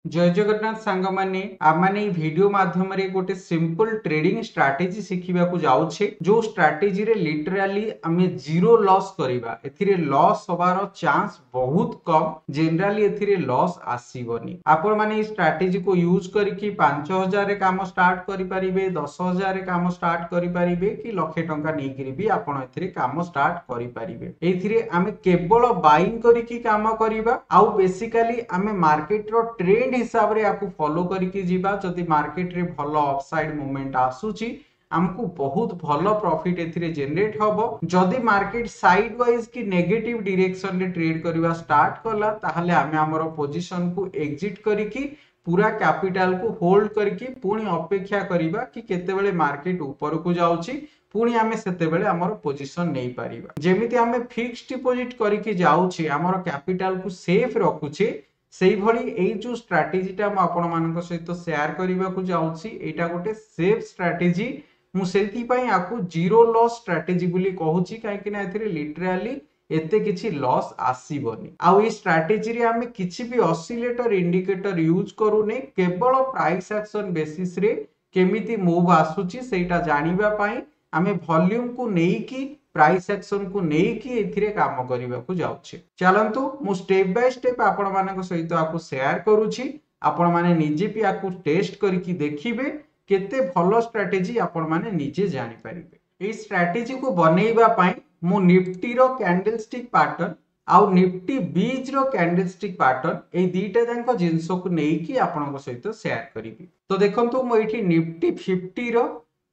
जय जगन्नाथ सांग माने आमाने वीडियो माध्यम रे गोटे सिंपल ट्रेडिंग स्ट्रैटेजी शिखिबा को जाउछे जो स्ट्रैटेजी रे लिटरली आमे जीरो लॉस करिबा एथिरे लॉस होबार चांस बहुत कम जनरली एथिरे लॉस आसीबनी आपण माने ई स्ट्रैटेजी को यूज करके 5000 रे काम स्टार्ट करि परिबे 10000 रे काम स्टार्ट करि परिबे कि लाख टंका नै करी भी आपण एथिरे काम स्टार्ट करि परिबे एथिरे आमे केवल बाइंग करिकी काम करिबा आउ बेसिकली आमे मार्केट रो ट्रेंड हिसाब रे आपको फॉलो करके जीवा जदि मार्केट रे भलो अपसाइड मूवमेंट आसुची हमको बहुत भलो प्रॉफिट एथिरे जनरेट हबो जदि मार्केट साइड वाइज की नेगेटिव डायरेक्शन रे ट्रेड करबा स्टार्ट कला ताहले हमें हमरो पोजीशन को एग्जिट करिकी पूरा कैपिटल को होल्ड करके पुणी अपेक्षा करिबा कि केते बेले मार्केट ऊपर को जाउची पुणी आमे सेते बेले हमरो पोजीशन नै पारिबा जेमिति आमे फिक्स्ड डिपॉजिट करके जाउची हमरो कैपिटल को सेफ रखुची सेही भली एई जो स्ट्रैटेजीटा म आपण मानक सहित शेयर करबा को जाउची एटा गोटे सेफ स्ट्रैटेजी मु सेति पई आकु जीरो लॉस स्ट्रैटेजी बोली कहूची काहे कि ना एथिरे लिटरली एते किछि लॉस आसीबनी आ ई स्ट्रैटेजी रे हमें किछि भी ऑसिलेटर इंडिकेटर यूज करूने केवल प्राइस एक्शन बेसिस रे केमिति मूव आसुची सेटा जानिबा पई हमें वॉल्यूम को नेई की प्राइस एक्शन को नेई की एथिरे काम करिबा को जाउछे चलंतु मु स्टेप बाय स्टेप आपण मानक सहित आकु शेयर करूची आपण माने निजे भी आकु टेस्ट करके देखिबे केते भलो स्ट्रैटेजी आपण माने निजे जानि परिबे ए स्ट्रैटेजी को बनेइबा पई मु निफ्टी रो कैंडलस्टिक पैटर्न आउ निफ्टी बीज रो कैंडलस्टिक पैटर्न ए दीटा जांको जिंसो को नेई की आपण सहित शेयर करिबी तो देखंतु मु एठी निफ्टी 50 रो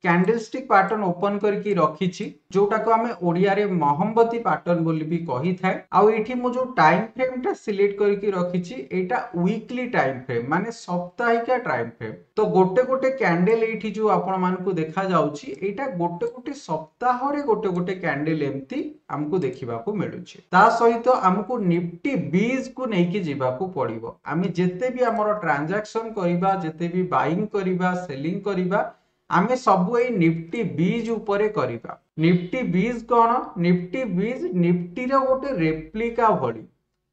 कैंडलस्टिक पैटर्न ओपन करके रखी जोटा को आमे ओडिया रे मोहम्मती पैटर्न बोली भी कही थाए आउ एठी मु जो टाइम फ्रेम टा सिलेक्ट करके रखी एटा वीकली टाइम फ्रेम माने साप्ताहिक टाइम फ्रेम तो गोटे गोटे कैंडल एठी जो आपण मान को देखा जाउची एटा गोटे गोटे सप्ताह रे गोटे गोटे कैंडल एम्ति हमको देखिबा को मिलुची ता सहित हमको निफ्टी 20 को नै कि जीवा को पड़िबो आमे जते भी हमरो ट्रांजैक्शन करिबा जते भी बाइंग करिबा सेलिंग करिबा आमे सबु ए निफ्टी 20 ऊपर करिबा निफ्टी 20 कोन निफ्टी 20 निफ्टी रो गोटे रेप्लिका भली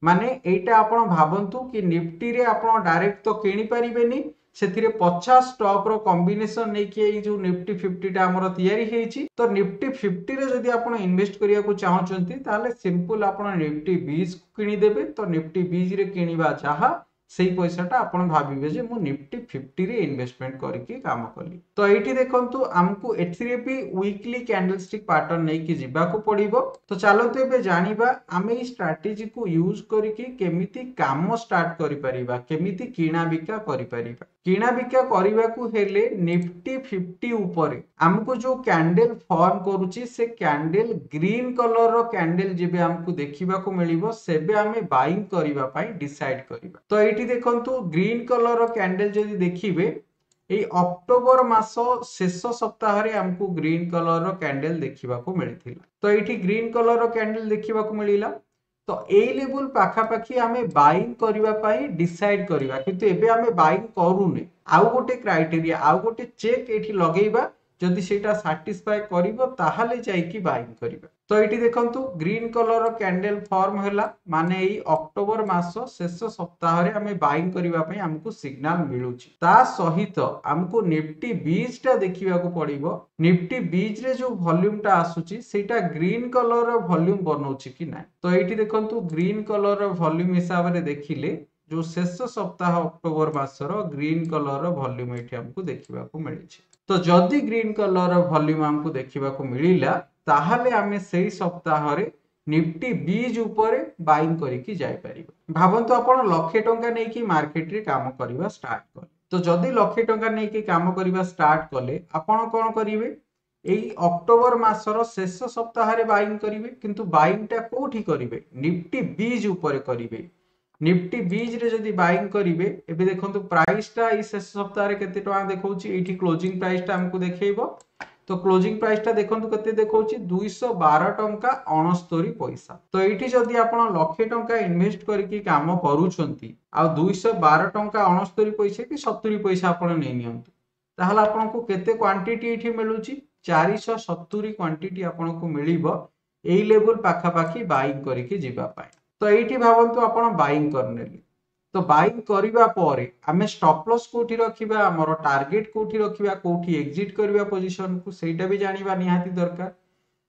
माने एटा आपण भाबंतु कि निफ्टी रे आपण डायरेक्ट तो किनि परिबेनी सेथिरे 50 स्टॉक रो कॉम्बिनेशन नै कि ए जो निफ्टी 50 टा हमरो तयारी हेची तो निफ्टी 50 रे जदी आपण इन्वेस्ट करिया को चाहचंती ताले सिंपल आपण निफ्टी 20 किनि देबे तो निफ्टी 20 रे किनिबा चाहा सेही पैसाटा आपण भाबिबे जे मु निफ्टी 50 रे इन्वेस्टमेंट करके काम कली तो एठी देखंतु हमकु एथिरे भी वीकली कैंडलस्टिक पैटर्न नै कि जीवा को पड़िबो तो चलंतु एबे जानिबा आमे ई स्ट्रैटेजी को यूज करके केमिति काम स्टार्ट करि परिबा केमिति किना बिका करि परिबा किना बिका करिबा को हेले निफ्टी 50 ऊपर हमको जो कैंडल फॉर्म करूची से कैंडल ग्रीन कलर रो कैंडल जेबे हमको देखिबा को मिलिबो सेबे हमें बाइंग करिबा पई डिसाइड करिबा तो एठी देखंतु ग्रीन कलर रो कैंडल जदी देखिबे ए अक्टोबर मासो शेष सप्ताह रे हमको ग्रीन कलर रो कैंडल देखिबा को मिलिथिला तो एठी ग्रीन कलर रो कैंडल देखिबा को मिलिला तो ए लेवल पाखा पाखी हमें बाइंग करिबा पई डिसाइड करिबा किंतु एबे हमें बाइंग करूने आउ गोटे क्राइटेरिया आउ गोटे चेक एठी लगेइबा जदि सेटा सैटिस्फाई करिवो ताहाले जाई की बाइंग करिबा तो एठी देखंतु ग्रीन कलर रो कैंडल फॉर्म हैला माने एई अक्टोबर मासो शेष सप्ताह रे हमें बाइंग करिबा पई हमकु सिग्नल मिलुची ता सहित हमकु निफ्टी 20 टा देखिबा को पड़िबो निफ्टी 20 रे जो वॉल्यूम टा आसुची सेटा ग्रीन कलर रो वॉल्यूम बनौची कि ना तो एठी देखंतु ग्रीन कलर रो वॉल्यूम हिसाब रे देखिले जो शेष सप्ताह October मासरो green colour rho volume एठी हमकु देखिबा को मिलिछि तो जदि ग्रीन कलर रो वॉल्यूम हमकु देखिबा को मिलिला ताहले हमें सेही सप्ताह रे निफ्टी 20 ऊपर बाइंग करिकि जाय परिबो भाबंतु आपण लाख टंका नै कि मार्केट रे काम करिबा स्टार्ट कर तो जदि लाख टंका नै कि काम करिबा स्टार्ट कले आपण कोन करिवे एई अक्टोबर मासरो शेष सप्ताह रे बाइंग करिवे किंतु बाइंग टा कोठी करिवे निफ्टी 20 ऊपर करिवे निफ्टी 20 रे जदी बाइंग करिवे एबे देखंतु प्राइस टा ई शेष सप्ताह रे केते टका देखौची एठी क्लोजिंग प्राइस टा हमकु देखैबो तो क्लोजिंग प्राइस टा देखंतु केते देखौची 212 टंका 69 पैसा तो एठी जदी आपण लाख टंका इन्वेस्ट करके काम करूछंती आ 212 टंका 69 पैसा कि 70 पैसा आपण नै नियंतु ताहला आपण को केते क्वांटिटी एठी मिलुची 470 क्वांटिटी आपण को मिलिबो एई लेवल पाखा पाखी बाइंग करके जीवा पाए तो एठी भाबंतु आपण बाइंग करनेली तो बाइंग करिबा परे आमे स्टॉप लॉस कोठी रखिबा हमर टार्गेट कोठी रखिबा कोठी एग्जिट करिबा पोजीशन को सेटा भी जानिबा निहाती दरकार।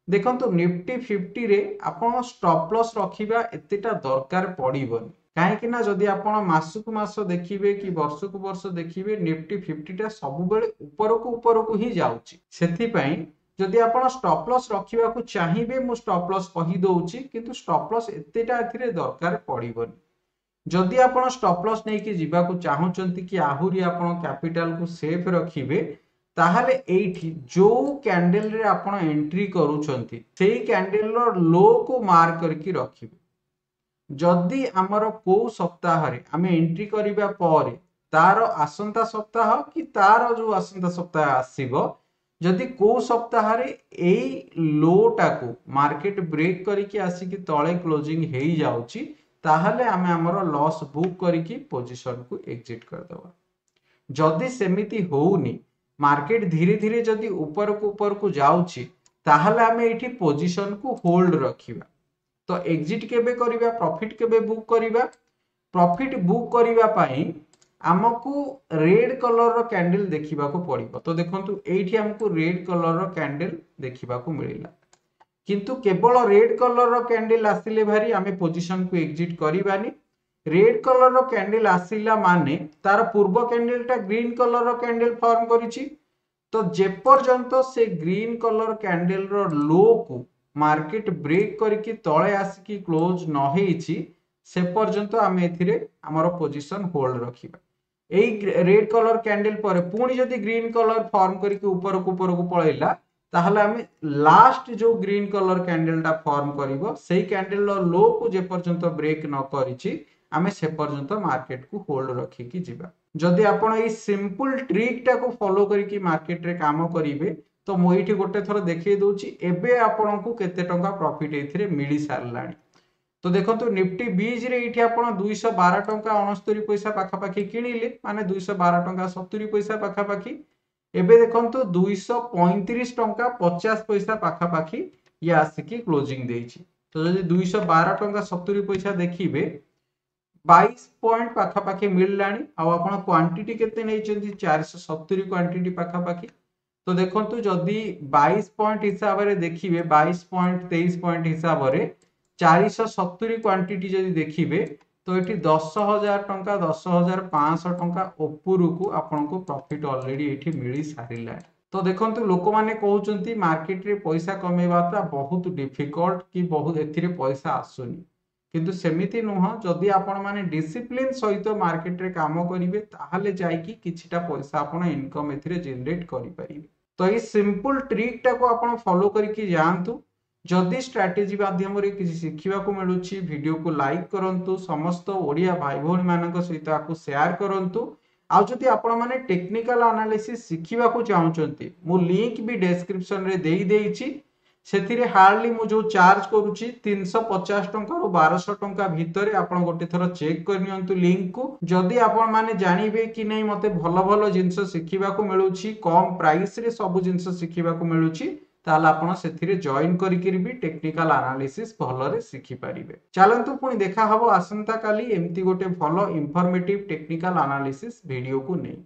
देखंतु निफ्टी 50 रे आपण स्टॉप लॉस रखिबा एतेटा दरकार पड़िबनी काहेकि ना जदि आपण मासकु मास देखिबे कि वर्षकु वर्ष देखिबे निफ्टी 50 टा सब बेले ऊपर को ही जाउची सेथि पई जदि आपण स्टॉप लॉस रखिबा को चाहिबे मु स्टॉप लॉस कहि दउची किंतु स्टॉप लॉस एतेटा एथिरे दरकार पड़िबनी। जदि आपण स्टॉप लॉस नै कि जीवा को चाहुचंती कि आहुरी आपण कैपिटल को सेफ रखिबे ताहले एठी जो कैंडल रे आपण एंट्री करूचंती सेही कैंडल रो लो को मार्क करके रखिबे। जदि हमर को सप्ताह रे आमे एंट्री करिबा परे तार आसंता सप्ताह कि तार जो आसंता सप्ताह आसीबो जदि को सप्ताह रे एई लो टाको मार्केट ब्रेक करके आसी कि तळे क्लोजिंग हेई जाउची ताहले आमे हमर लॉस बुक करके पोजीशन को एग्जिट कर दवा। जदि सेमिति होउनी मार्केट धीरे धीरे जदि ऊपर को जाउची ताहले आमे एठी पोजीशन को होल्ड रखिबा। तो एग्जिट केबे करिबा प्रॉफिट केबे बुक करिबा प्रॉफिट बुक करिबा पई हमकु रेड कलर रो कैंडल देखिबा को पड़िबो। तो देखंतु एठी हमकु रेड कलर रो कैंडल देखिबा को मिलिला किंतु केवल रेड कलर रो कैंडल आसिले भारी आमे पोजीशन को एग्जिट करिबानी। रेड कलर रो कैंडल आसिला माने तार पूर्व कैंडल टा ग्रीन कलर रो कैंडल फॉर्म करिछि तो जे पर्यंत से ग्रीन कलर कैंडल रो लो को मार्केट ब्रेक करके तळे आसिकी क्लोज न हेइछि से पर्यंत आमे एथिरे हमर पोजीशन होल्ड रखिबा। एई रेड कलर कैंडल पर पुणी जदि ग्रीन कलर फॉर्म करके ऊपर को पळैला ताहले आमे लास्ट जो ग्रीन कलर कैंडल टा फॉर्म करिवो सेही कैंडल रो लो को जे पर्यंत ब्रेक न करिछि आमे से पर्यंत मार्केट को होल्ड रखी कि जिबा। जदि आपण ए सिंपल ट्रिक टा को फॉलो करिकि मार्केट रे काम करिवे तो मु एठी गोटे थरो देखै दउची एबे आपण को केते टंका प्रॉफिट एथिरे मिली सारलाणी। तो देखंतु निफ्टी 20 रे एठी आपण 212 टंका 69 पैसा पाखा पाखी किनिले माने 212 टंका 70 पैसा पाखा पाखी एबे देखंतु 235 टंका 50 पैसा पाखा पाखी ये आसिकी क्लोजिंग देइछि। तो जदि 212 टंका 70 पैसा देखिबे 22 पॉइंट पाखा पाखी मिललाणी आ आपण क्वांटिटी केते नैचंती 470 क्वांटिटी पाखा पाखी। तो देखंतु जदि 22 पॉइंट हिसाब रे देखिबे 22 पॉइंट 23 पॉइंट हिसाब रे 470 क्वांटिटी जदि देखिबे तो एठी 10,000 टंका 10,500 टंका ऊपर को आपन को प्रॉफिट ऑलरेडी एठी मिली सारिला। तो देखंतु लोक माने कहउचंती मार्केट रे पैसा कमेबाटा बहुत डिफिकल्ट कि बहुत एथिरे पैसा आसुनी किंतु सेमिति नुह जदि आपण माने डिसिप्लिन सहित मार्केट रे काम करिवे ताहाले जाई कि किछिटा पैसा आपण इनकम एथिरे जनरेट करि परिबे। तो ई सिंपल ट्रिक टा को आपण फॉलो करिकि जानतु। जदि स्ट्रैटेजी माध्यम रे किछि सिखिबा को मिलुछि वीडियो को लाइक करंतु समस्त ओडिया भाई भौणी मानक सहित आकु शेयर करंतु। आ जदि आपण माने टेक्निकल एनालिसिस सिखिबा को चाहुचंती मु लिंक भी डिस्क्रिप्शन रे देई देइछि सेथिरे हार्डली मु जो चार्ज करूछि 350 टंका रो 1200 टंका भितरे आपण गोटे थरो चेक करनियंतु लिंक को। जदि आपण माने जानिबे कि नै मते भलो भलो जिंस सिखिबा को मिलुछि कम प्राइस रे सब जिंस सिखिबा को मिलुछि ताला आपण सेथिरे जॉइन करिकि भी टेक्निकल एनालिसिस भलो रे सिखि परिबे। चलंतु पुनी देखा हबो आसंता काली एम्ति गोटे भलो इंफॉर्मेटिव टेक्निकल एनालिसिस वीडियो को नै।